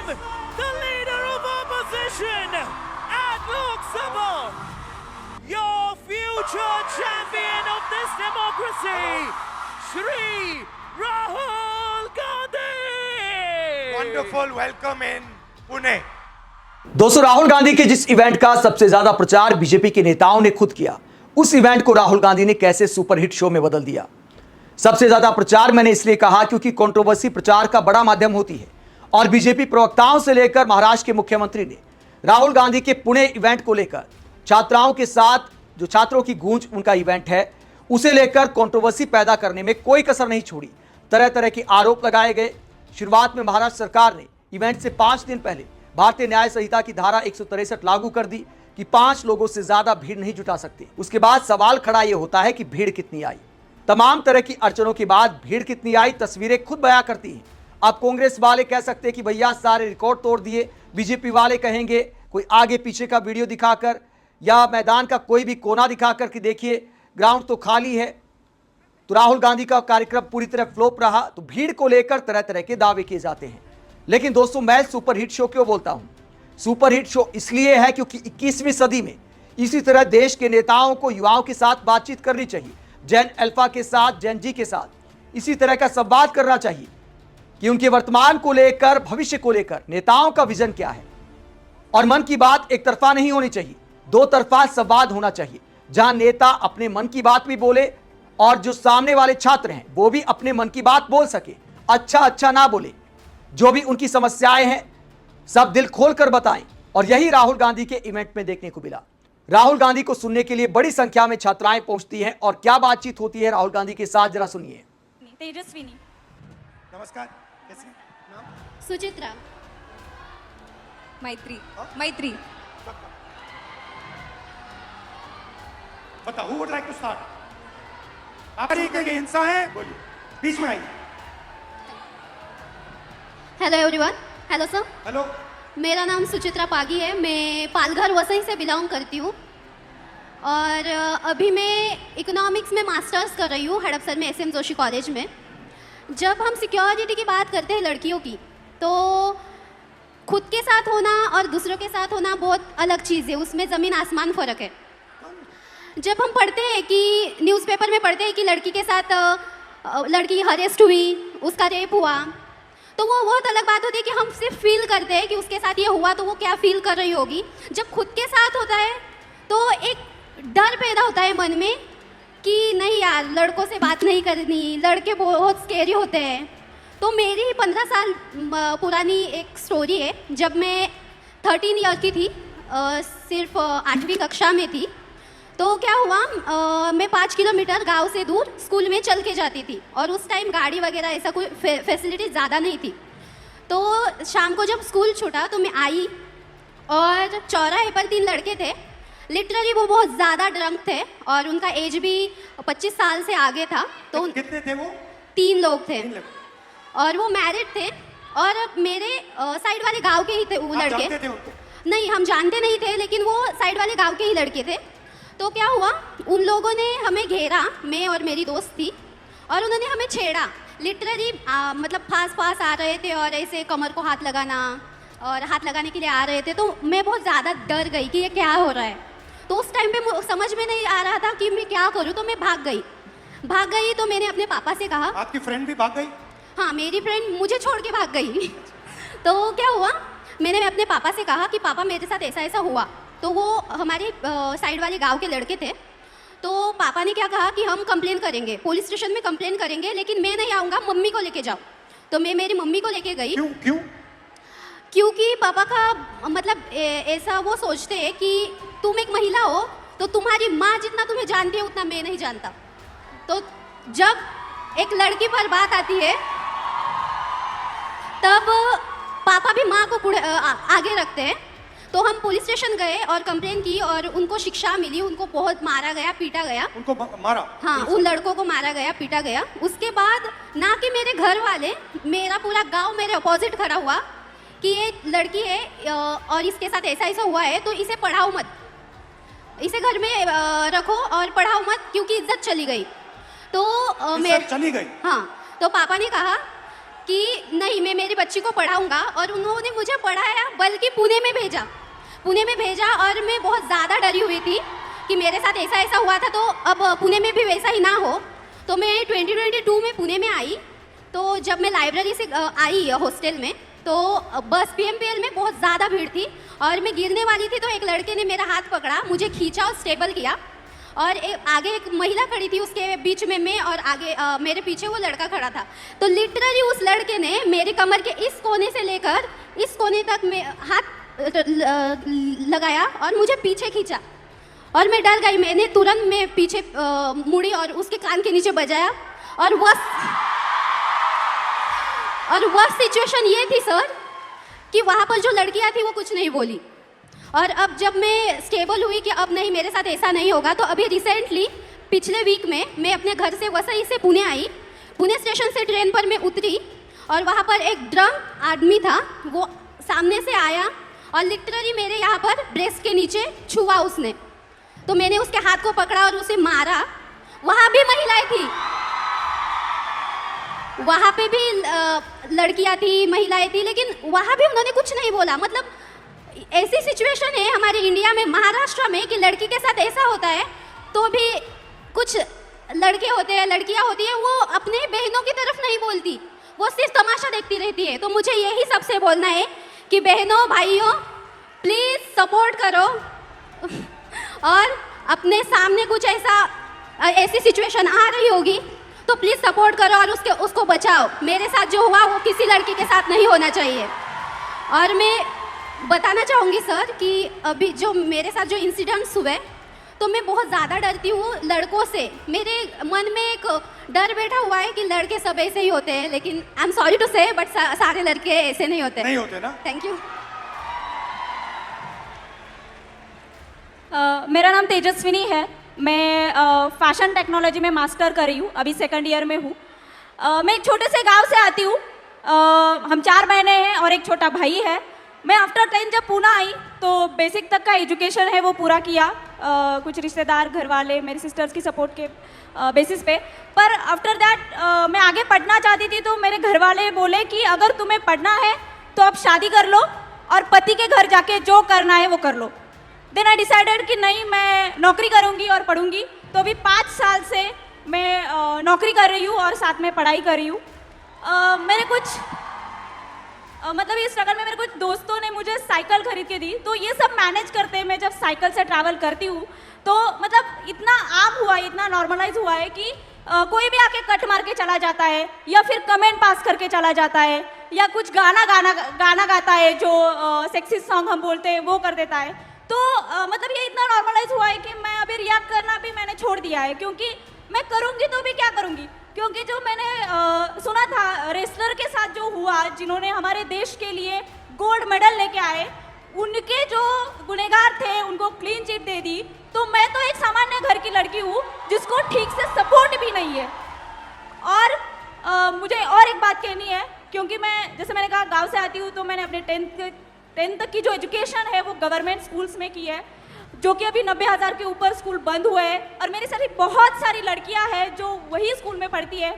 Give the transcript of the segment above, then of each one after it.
from the leader of opposition at Lok Sabha, your future champion of this democracy, Shri Rahul Gandhi. Wonderful welcome in Pune. दोस्तों, राहुल गांधी के जिस event का सबसे ज्यादा प्रचार BJP के नेताओं ने खुद किया, उस इवेंट को राहुल गांधी ने कैसे सुपरहिट शो में बदल दिया। सबसे ज्यादा प्रचार मैंने इसलिए कहा क्योंकि कंट्रोवर्सी प्रचार का बड़ा माध्यम होती है और बीजेपी प्रवक्ताओं से लेकर महाराष्ट्र के मुख्यमंत्री ने राहुल गांधी के पुणे इवेंट को लेकर छात्राओं के साथ, जो छात्रों की गूंज उनका इवेंट है, उसे लेकर कंट्रोवर्सी पैदा करने में कोई कसर नहीं छोड़ी। तरह तरह के आरोप लगाए गए। शुरुआत में महाराष्ट्र सरकार ने इवेंट से 5 दिन पहले भारतीय न्याय संहिता की धारा 163 लागू कर दी कि 5 लोगों से ज्यादा भीड़ नहीं जुटा सकती। उसके बाद सवाल खड़ा यह होता है कि भीड़ कितनी आई। तमाम तरह की अड़चनों के बाद भीड़ कितनी आई, तस्वीरें खुद बयां करती हैं। अब कांग्रेस वाले कह सकते हैं कि भैया सारे रिकॉर्ड तोड़ दिए, बीजेपी वाले कहेंगे कोई आगे पीछे का वीडियो दिखाकर या मैदान का कोई भी कोना दिखाकर कि देखिए ग्राउंड तो खाली है। तो राहुल गांधी का कार्यक्रम पूरी तरह फ्लॉप रहा। तो भीड़ को लेकर तरह तरह के दावे किए जाते हैं। लेकिन दोस्तों, मैं सुपरहिट शो क्यों बोलता हूं? सुपरहिट शो इसलिए है क्योंकि 21वीं सदी में इसी तरह देश के नेताओं को युवाओं के साथ बातचीत करनी चाहिए। जेन अल्फा के साथ, जेन जी के साथ इसी तरह का संवाद करना चाहिए कि उनके वर्तमान को लेकर, भविष्य को लेकर नेताओं का विजन क्या है। और मन की बात एक तरफा नहीं होनी चाहिए, 2 तरफा संवाद होना चाहिए, जहां नेता अपने मन की बात भी बोले और जो सामने वाले छात्र हैं वो भी अपने मन की बात बोल सके। अच्छा ना बोले, जो भी उनकी समस्याएं हैं सब दिल खोलकर बताएं। और यही राहुल गांधी के इवेंट में देखने को मिला। राहुल गांधी को सुनने के लिए बड़ी संख्या में छात्राएं पहुंचती हैं और क्या बातचीत होती है राहुल गांधी के साथ, जरा सुनिए। तेजस्विनी। नमस्कार, कैसे नाम? सुचित्रा। मैत्री। बताओ, who would like to start? आप एक हिंसा है, बोलिए, बीच में आइए। Hello everyone. Hello sir. Hello. मेरा नाम सुचित्रा पागी है। मैं पालघर वसई से बिलोंग करती हूँ और अभी मैं इकोनॉमिक्स में मास्टर्स कर रही हूँ हड़पसर में SM जोशी कॉलेज में। जब हम सिक्योरिटी की बात करते हैं लड़कियों की, तो खुद के साथ होना और दूसरों के साथ होना बहुत अलग चीज़ है, उसमें ज़मीन आसमान फ़र्क है। जब हम पढ़ते हैं कि न्यूज़पेपर में पढ़ते हैं कि लड़की के साथ लड़की हरेस्ट हुई, उसका रेप हुआ, तो वो बहुत अलग बात होती है कि हम सिर्फ फील करते हैं कि उसके साथ ये हुआ तो वो क्या फील कर रही होगी। जब खुद के साथ होता है तो एक डर पैदा होता है मन में कि नहीं यार, लड़कों से बात नहीं करनी, लड़के बहुत स्केरी होते हैं। तो मेरी 15 साल पुरानी एक स्टोरी है। जब मैं 13 ईयर की थी, सिर्फ 8वीं कक्षा में थी, तो क्या हुआ, मैं 5 किलोमीटर गांव से दूर स्कूल में चल के जाती थी और उस टाइम गाड़ी वगैरह ऐसा कोई फैसिलिटी ज़्यादा नहीं थी। तो शाम को जब स्कूल छूटा तो मैं आई और चौराहे पर 3 लड़के थे। लिटरली वो बहुत ज़्यादा ड्रंक थे और उनका एज भी 25 साल से आगे था। तो कितने थे वो? 3 लोग थे और वो मैरिड थे और मेरे साइड वाले गाँव के ही थे वो लड़के। जानते थे उनको? नहीं, हम जानते नहीं थे, लेकिन वो साइड वाले गाँव के ही लड़के थे। तो क्या हुआ, उन लोगों ने हमें घेरा, मैं और मेरी दोस्त थी, और उन्होंने हमें छेड़ा। लिटरली मतलब पास आ रहे थे और ऐसे कमर को हाथ लगाना और हाथ लगाने के लिए आ रहे थे। तो मैं बहुत ज़्यादा डर गई कि ये क्या हो रहा है। तो उस टाइम पे समझ में नहीं आ रहा था कि मैं क्या करूँ। तो मैं भाग गई। तो मैंने अपने पापा से कहा। आपकी फ्रेंड भी भाग गई? हाँ, मेरी फ्रेंड मुझे छोड़ के भाग गई। तो क्या हुआ, मैंने अपने पापा से कहा कि पापा मेरे साथ ऐसा हुआ। तो वो हमारे साइड वाले गांव के लड़के थे। तो पापा ने क्या कहा कि हम कंप्लेन करेंगे, पुलिस स्टेशन में कंप्लेन करेंगे, लेकिन मैं नहीं आऊँगा, मम्मी को लेके जाओ। तो मैं मेरी मम्मी को लेके गई। क्यों? क्योंकि पापा का मतलब ऐसा वो सोचते हैं कि तुम एक महिला हो तो तुम्हारी माँ जितना तुम्हें जानती है उतना मैं नहीं जानता। तो जब एक लड़की पर बात आती है तब पापा भी माँ को आगे रखते हैं। तो हम पुलिस स्टेशन गए और कंप्लेन की और उनको शिक्षा मिली। उनको बहुत मारा गया, पीटा गया। उनको मारा? हाँ, उन लड़कों को मारा गया, पीटा गया। उसके बाद ना कि मेरे घर वाले, मेरा पूरा गांव मेरे अपोजिट खड़ा हुआ कि ये लड़की है और इसके साथ ऐसा हुआ है तो इसे पढ़ाओ मत, इसे घर में रखो और पढ़ाओ मत, क्योंकि इज्जत चली गई। तो इज्जत चली गई? हाँ, तो पापा ने कहा कि नहीं, मैं मेरी बच्ची को पढ़ाऊंगा, और उन्होंने मुझे पढ़ाया, बल्कि पुणे में भेजा। और मैं बहुत ज़्यादा डरी हुई थी कि मेरे साथ ऐसा हुआ था, तो अब पुणे में भी वैसा ही ना हो। तो मैं 2022 में पुणे में आई। तो जब मैं लाइब्रेरी से आई हॉस्टल में, तो बस PMPL में बहुत ज़्यादा भीड़ थी और मैं गिरने वाली थी। तो एक लड़के ने मेरा हाथ पकड़ा, मुझे खींचा और स्टेबल किया, और आगे एक महिला खड़ी थी, उसके बीच में मैं, और आगे मेरे पीछे वो लड़का खड़ा था। तो लिटरली उस लड़के ने मेरी कमर के इस कोने से लेकर इस कोने तक में हाथ लगाया और मुझे पीछे खींचा, और मैं डर गई। मैंने तुरंत में पीछे मुड़ी और उसके कान के नीचे बजाया, और वह सिचुएशन ये थी सर कि वहाँ पर जो लड़कियाँ थी वो कुछ नहीं बोली। और अब जब मैं स्टेबल हुई कि अब नहीं, मेरे साथ ऐसा नहीं होगा, तो अभी रिसेंटली पिछले वीक में मैं अपने घर से वसई से पुणे आई। पुणे स्टेशन से ट्रेन पर मैं उतरी, और वहाँ पर एक ड्रंक आदमी था, वो सामने से आया और लिटरली मेरे यहाँ पर ब्रेस्ट के नीचे छुआ उसने। तो मैंने उसके हाथ को पकड़ा और उसे मारा। वहाँ भी महिलाएं थी, वहाँ पे भी लड़कियाँ थी, महिलाएं थी, लेकिन वहाँ भी उन्होंने कुछ नहीं बोला। मतलब ऐसी सिचुएशन है हमारे इंडिया में, महाराष्ट्र में, कि लड़की के साथ ऐसा होता है, तो भी कुछ लड़के होते हैं, लड़कियाँ होती हैं, वो अपने बहनों की तरफ नहीं बोलती, वो सिर्फ तमाशा देखती रहती है। तो मुझे यही सबसे बोलना है कि बहनों, भाइयों, प्लीज़ सपोर्ट करो, और अपने सामने कुछ ऐसी सिचुएशन आ रही होगी तो प्लीज़ सपोर्ट करो और उसको बचाओ। मेरे साथ जो हुआ वो किसी लड़की के साथ नहीं होना चाहिए। और मैं बताना चाहूँगी सर कि अभी जो मेरे साथ जो इंसिडेंट्स हुए, तो मैं बहुत ज़्यादा डरती हूँ लड़कों से। मेरे मन में एक डर बैठा हुआ है कि लड़के सब ऐसे ही होते हैं, लेकिन आई एम सॉरी टू से, बट सारे लड़के ऐसे नहीं होते ना। Thank you. मेरा नाम तेजस्विनी है। मैं फैशन टेक्नोलॉजी में मास्टर कर रही हूँ, अभी 2nd ईयर में हूँ। मैं एक छोटे से गांव से आती हूँ। हम 4 बहनें हैं और एक छोटा भाई है। मैं आफ्टर 10 जब पुणे आई तो बेसिक तक का एजुकेशन है वो पूरा किया, कुछ रिश्तेदार, घर वाले, मेरी सिस्टर्स की सपोर्ट के बेसिस पे। पर आफ्टर दैट मैं आगे पढ़ना चाहती थी, तो मेरे घर वाले बोले कि अगर तुम्हें पढ़ना है तो अब शादी कर लो और पति के घर जाके जो करना है वो कर लो। देन आई डिसाइडेड कि नहीं, मैं नौकरी करूँगी और पढ़ूँगी। तो अभी 5 साल से मैं नौकरी कर रही हूँ और साथ में पढ़ाई कर रही हूँ। मेरे कुछ मतलब ये स्ट्रगल में मेरे कुछ दोस्तों ने मुझे साइकिल खरीद के दी, तो ये सब मैनेज करते मैं जब साइकिल से ट्रैवल करती हूँ, तो मतलब इतना आम हुआ है, इतना नॉर्मलाइज हुआ है कि कोई भी आके कट मार के चला जाता है, या फिर कमेंट पास करके चला जाता है, या कुछ गाना गाता है जो सेक्सी सॉन्ग हम बोलते हैं वो कर देता है। तो मतलब ये इतना नॉर्मलाइज हुआ है कि मैं अभी रिएक्ट करना भी मैंने छोड़ दिया है, क्योंकि मैं करूँगी तो भी क्या करूँगी। क्योंकि जो मैंने सुना था रेसलर के साथ जो हुआ, जिन्होंने हमारे देश के लिए गोल्ड मेडल लेके आए, उनके जो गुनहगार थे उनको क्लीन चिट दे दी। तो मैं तो एक सामान्य घर की लड़की हूँ जिसको ठीक से सपोर्ट भी नहीं है। और मुझे और एक बात कहनी है, क्योंकि मैं जैसे मैंने कहा गांव से आती हूँ, तो मैंने अपने 10th तक की जो एजुकेशन है वो गवर्नमेंट स्कूल्स में की है, जो कि अभी 90,000 के ऊपर स्कूल बंद हुए हैं। और मेरी सारी बहुत सारी लड़कियां हैं जो वही स्कूल में पढ़ती है,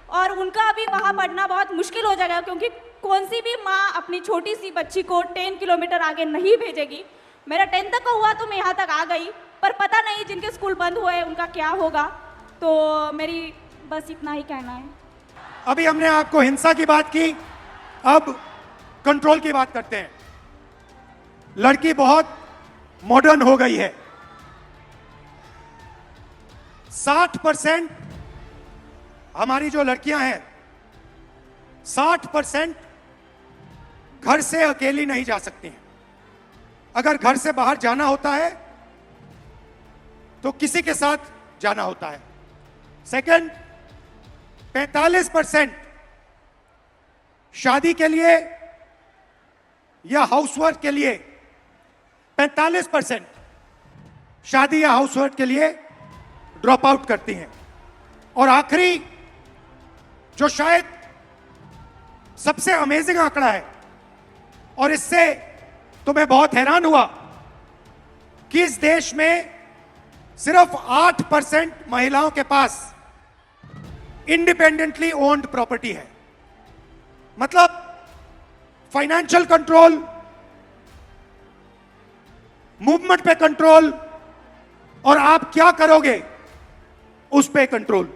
और उनका अभी वहाँ पढ़ना बहुत मुश्किल हो जाएगा, क्योंकि कौन सी भी माँ अपनी छोटी सी बच्ची को 10 किलोमीटर आगे नहीं भेजेगी। मेरा 10th तक का हुआ तो मैं यहाँ तक आ गई, पर पता नहीं जिनके स्कूल बंद हुए उनका क्या होगा। तो मेरी बस इतना ही कहना है। अभी हमने आपको हिंसा की बात की, अब कंट्रोल की बात करते हैं। लड़की बहुत मॉडर्न हो गई है। 60% हमारी जो लड़कियां हैं, 60% घर से अकेली नहीं जा सकती हैं। अगर घर से बाहर जाना होता है तो किसी के साथ जाना होता है। सेकंड, 45% शादी के लिए या हाउसवर्क के लिए, 45% शादी या हाउसवर्क के लिए ड्रॉप आउट करती हैं। और आखिरी जो शायद सबसे अमेजिंग आंकड़ा है, और इससे तो मैं बहुत हैरान हुआ कि इस देश में सिर्फ 8% महिलाओं के पास इंडिपेंडेंटली ओन्ड प्रॉपर्टी है। मतलब फाइनेंशियल कंट्रोल, मूवमेंट पे कंट्रोल और आप क्या करोगे उस पे कंट्रोल।